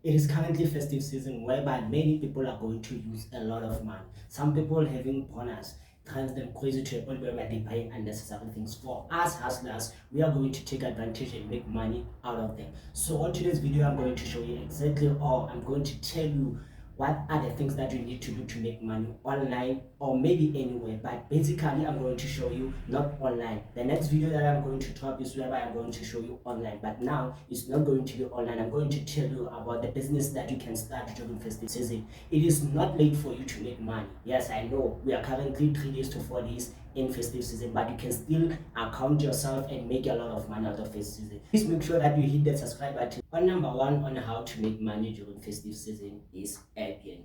It is currently festive season whereby many people are going to use a lot of money. Some people having bonus drives them crazy to a point whereby they're buying unnecessary things. For us hustlers, we are going to take advantage and make money out of them. So on today's video, I'm going to show you exactly, or I'm going to tell you what are the things that you need to do to make money online or maybe anywhere. But basically I'm going to show you not online. The next video that I'm going to drop is whereby I'm going to show you online, but now it's not going to be online. I'm going to tell you about the business that you can start during festive season. It is not late for you to make money. Yes, I know we are currently 3 days to 4 days in festive season, but you can still account yourself and make a lot of money out of festive season. Please make sure that you hit the subscribe button. On number one on how to make money during festive season is Airbnb.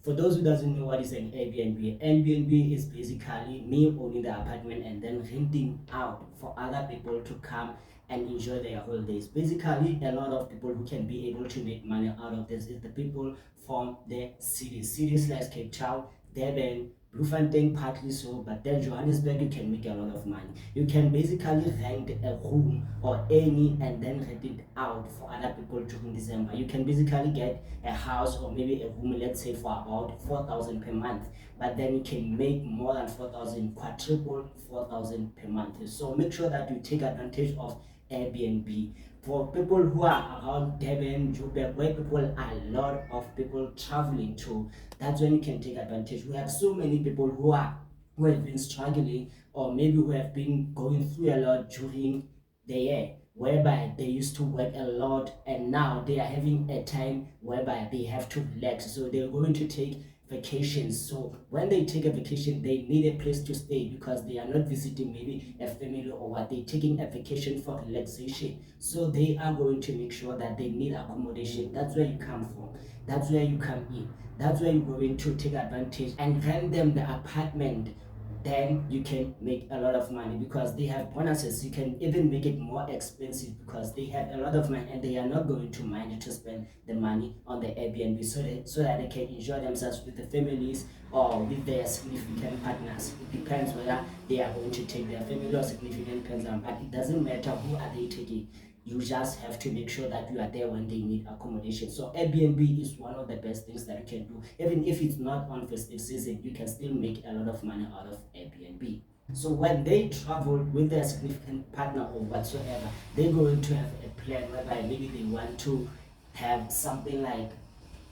For those who doesn't know what is an Airbnb is basically me owning the apartment and then renting out for other people to come and enjoy their holidays. Basically, a lot of people who can be able to make money out of this is the people from the cities like Cape Town, Durban, Bloemfontein partly so, but then Johannesburg you can make a lot of money. You can basically rent a room or any and then rent it out for other people during December. You can basically get a house or maybe a room, let's say for about 4,000 per month, but then you can make more than 4,000, quadruple 4,000 per month. So make sure that you take advantage of Airbnb. For people who are around Durban, Joburg, where people are a lot of people traveling to, that's when you can take advantage. We have so many people who have been struggling or maybe who have been going through a lot during the year, whereby they used to work a lot and now they are having a time whereby they have to relax. So they're going to take vacations. So when they take a vacation, they need a place to stay because they are not visiting maybe a family or what. They're taking a vacation for relaxation. So they are going to make sure that they need accommodation. That's where you come from. That's where you come in. That's where you're going to take advantage and rent them the apartment. Then you can make a lot of money because they have bonuses. You can even make it more expensive because they have a lot of money and they are not going to mind to spend the money on the Airbnb so that they can enjoy themselves with the families or with their significant partners. It depends whether they are going to take their family or significant partner, but it doesn't matter who are they taking. You just have to make sure that you are there when they need accommodation. So Airbnb is one of the best things that you can do. Even if it's not on festive season, you can still make a lot of money out of Airbnb. So when they travel with their significant partner or whatsoever, they're going to have a plan whereby maybe they want to have something like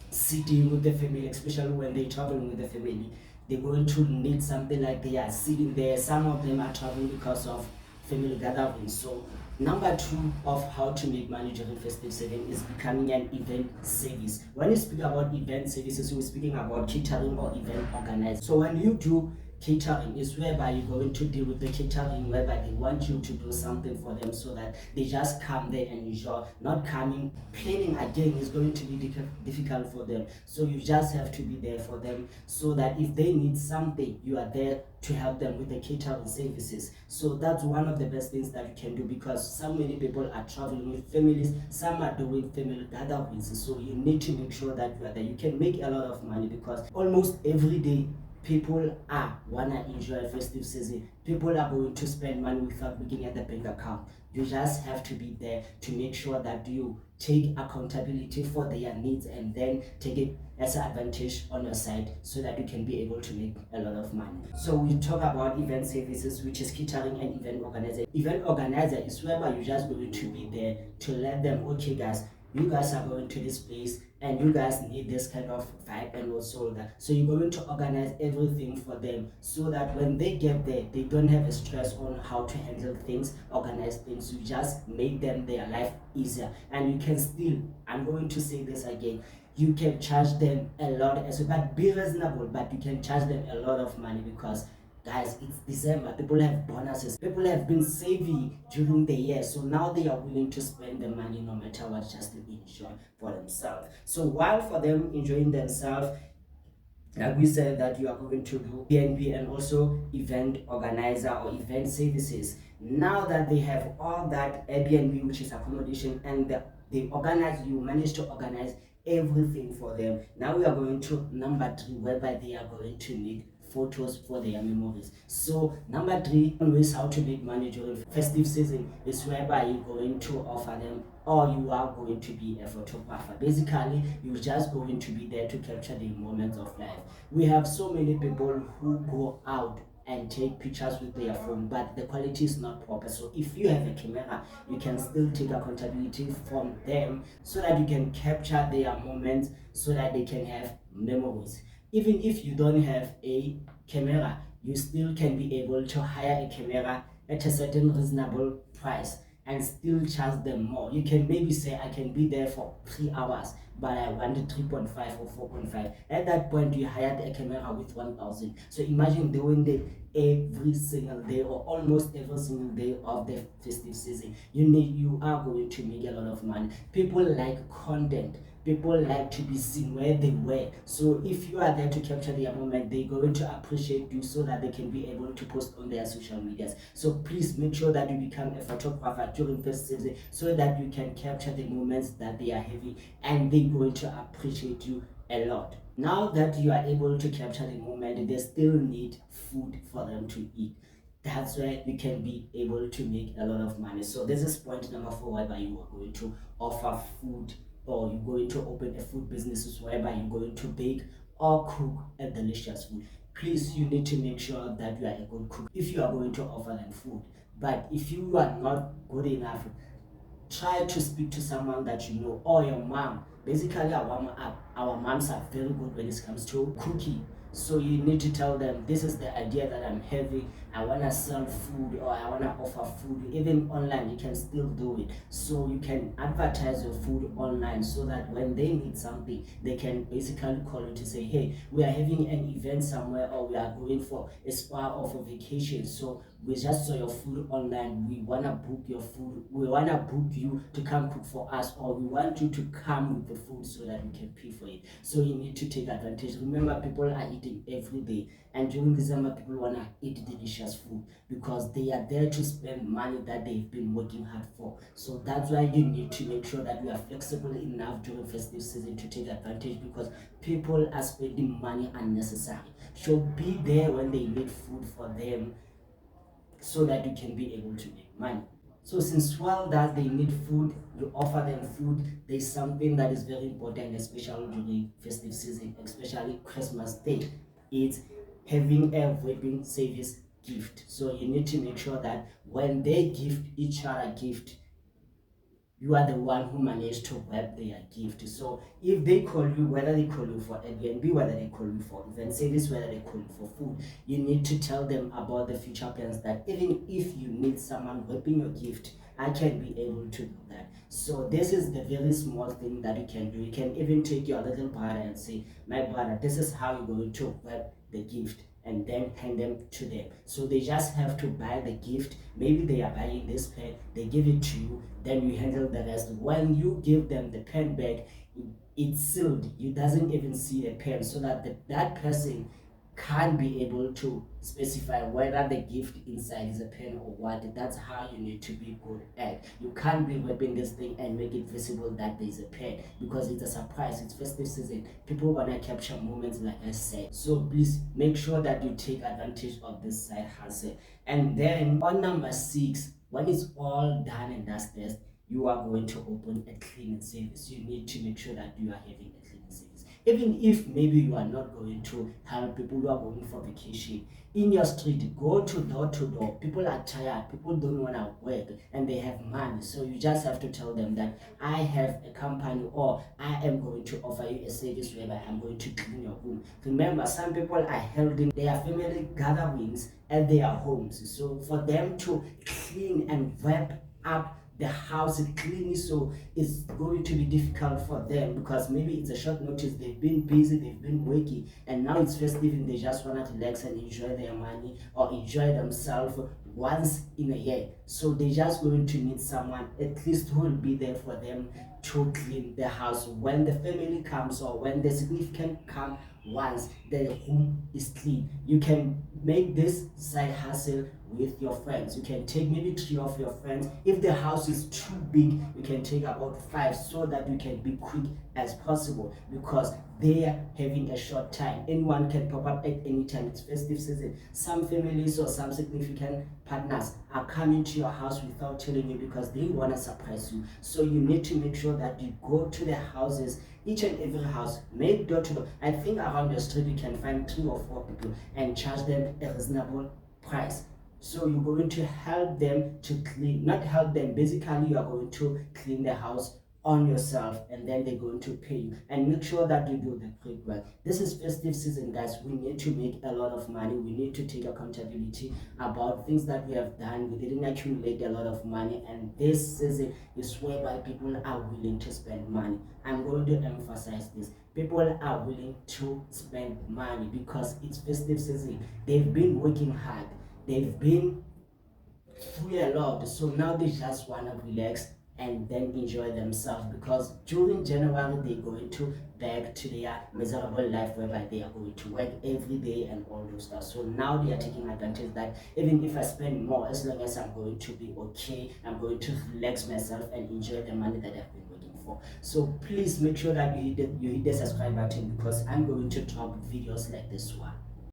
sitting with the family, especially when they're traveling with the family. They're going to need something like they are sitting there. Some of them are traveling because of family gatherings. So number two of how to make money during festive season is becoming an event service. When you speak about event services, we're speaking about catering or event organizer. So when you do catering is whereby you're going to deal with the catering whereby they want you to do something for them so that they just come there and enjoy. Not coming planning again is going to be difficult for them, so you just have to be there for them so that if they need something you are there to help them with the catering services. So that's one of the best things that you can do because so many people are traveling with families, some are doing family gatherings, so you need to make sure that you are there. You can make a lot of money because almost every day people are wanna enjoy festive season. People are going to spend money without looking at the bank account. You just have to be there to make sure that you take accountability for their needs and then take it as an advantage on your side so that you can be able to make a lot of money. So we talk about event services, which is catering and event organizer. Event organizer is whereby you're just going to be there to let them, okay guys, you guys are going to this place and you guys need this kind of vibe and also that. So you're going to organize everything for them so that when they get there, they don't have a stress on how to handle things, organize things. You just make them their life easier. And you can still, I'm going to say this again, you can charge them a lot as well, but be reasonable, but you can charge them a lot of money because guys, it's December, people have bonuses, people have been saving during the year, so now they are willing to spend the money no matter what just to enjoy for themselves. So while for them enjoying themselves, like we said that you are going to do PNB and also event organizer or event services. Now that they have all that Airbnb, which is accommodation, and they organize, you manage to organize everything for them. Now we are going to number three, whereby they are going to need photos, for their memories. So number three ways how to make money during festive season is whereby you're going to offer them, or you are going to be a photographer. Basically, you're just going to be there to capture the moments of life. We have so many people who go out and take pictures with their phone, but the quality is not proper. So if you have a camera, you can still take accountability from them so that you can capture their moments, so that they can have memories. Even if you don't have a camera, you still can be able to hire a camera at a certain reasonable price and still charge them more. You can maybe say, I can be there for 3 hours, but I wanted 3.5 or 4.5. At that point, you hired a camera with 1,000. So imagine doing that every single day, or almost every single day of the festive season. You are going to make a lot of money. People like content. People like to be seen where they were. So if you are there to capture their moment, they're going to appreciate you so that they can be able to post on their social medias. So please make sure that you become a photographer during festive season so that you can capture the moments that they are having, and they're going to appreciate you a lot. Now that you are able to capture the moment, they still need food for them to eat. That's where you can be able to make a lot of money. So this is point number four, whereby you are going to offer food, or you're going to open a food business whereby you're going to bake or cook a delicious food. Please, you need to make sure that you are a good cook if you are going to offer them food. But if you are not good enough, try to speak to someone that you know, or your mom. Basically, our moms are very good when it comes to cooking. So you need to tell them, this is the idea that I'm having. I want to sell food, or I want to offer food. Even online, you can still do it. So you can advertise your food online, so that when they need something, they can basically call you to say, hey, we are having an event somewhere, or we are going for a spa or for vacation. So we just saw your food online. We want to book your food. We want to book you to come cook for us, or we want you to come with the food so that we can pay for it. So you need to take advantage. Remember, people are eating every day, and during December, people want to eat delicious food because they are there to spend money that they've been working hard for. So that's why you need to make sure that you are flexible enough during festive season to take advantage, because people are spending money unnecessarily. So be there when they need food for them, so that you can be able to make money. So since while that they need food, you offer them food, there's something that is very important, especially during festive season, especially Christmas Day. It's having a wedding service gift. So you need to make sure that when they gift each other gift, you are the one who managed to wrap their gift. So if they call you, whether they call you for Airbnb, whether they call you for event service, whether they call you for food, you need to tell them about the future plans, that even if you need someone wrapping your gift, I can be able to do that. So this is the very small thing that you can do. You can even take your little brother and say, my brother, this is how you're going to wrap the gift, and then hand them to them. So they just have to buy the gift. Maybe they are buying this pen, they give it to you, then you handle the rest. When you give them the pen back, it's sealed. You doesn't even see the pen, so that that person can't be able to specify whether the gift inside is a pen or what. That's how you need to be good at. You can't be wrapping this thing and make it visible that there's a pen, because it's a surprise. It's festive season. People wanna capture moments, like I said. So please make sure that you take advantage of this side hustle. And then on number six, when it's all done and dusted, you are going to open a cleaning service. You need to make sure that you are having a cleaning service. Even if maybe you are not going to help people who are going for vacation, in your street, go to door. People are tired, people don't want to work, and they have money. So you just have to tell them that I have a company, or I am going to offer you a service whereby I'm going to clean your room. Remember, some people are holding their family gatherings at their homes. So for them to clean and wrap up the house cleanly, so it's going to be difficult for them, because maybe it's a short notice, they've been busy, they've been working, and now it's festive and they just want to relax and enjoy their money, or enjoy themselves once in a year. So they're just going to need someone at least who will be there for them to clean the house when the family comes, or when the significant come. Once the home is clean, you can make this side hustle with your friends. You can take maybe 3 of your friends. If the house is too big, you can take about 5 so that you can be quick as possible, because they are having a short time. Anyone can pop up at any time. It's festive season. Some families or some significant partners are coming to your house without telling you because they want to surprise you. So you need to make sure that you go to the houses, each and every house, make door to door. I think around your street you can find 3 or 4 people and charge them a reasonable price. So you're going to help them to clean, not help them, basically you are going to clean the house on yourself, and then they're going to pay you. And make sure that you do the quick work. This is festive season, guys. We need to make a lot of money. We need to take accountability about things that we have done. We didn't accumulate a lot of money, and this season is whereby people are willing to spend money. I'm going to emphasize this. People are willing to spend money because it's festive season. They've been working hard. They've been through a lot, so now they just want to relax and then enjoy themselves, because during January they're going to back to their miserable life whereby they are going to work every day and all those stuff. So now they are taking advantage that even if I spend more, as long as I'm going to be okay, I'm going to relax myself and enjoy the money that I've been working for. So please make sure that you hit the subscribe button, because I'm going to drop videos like this one.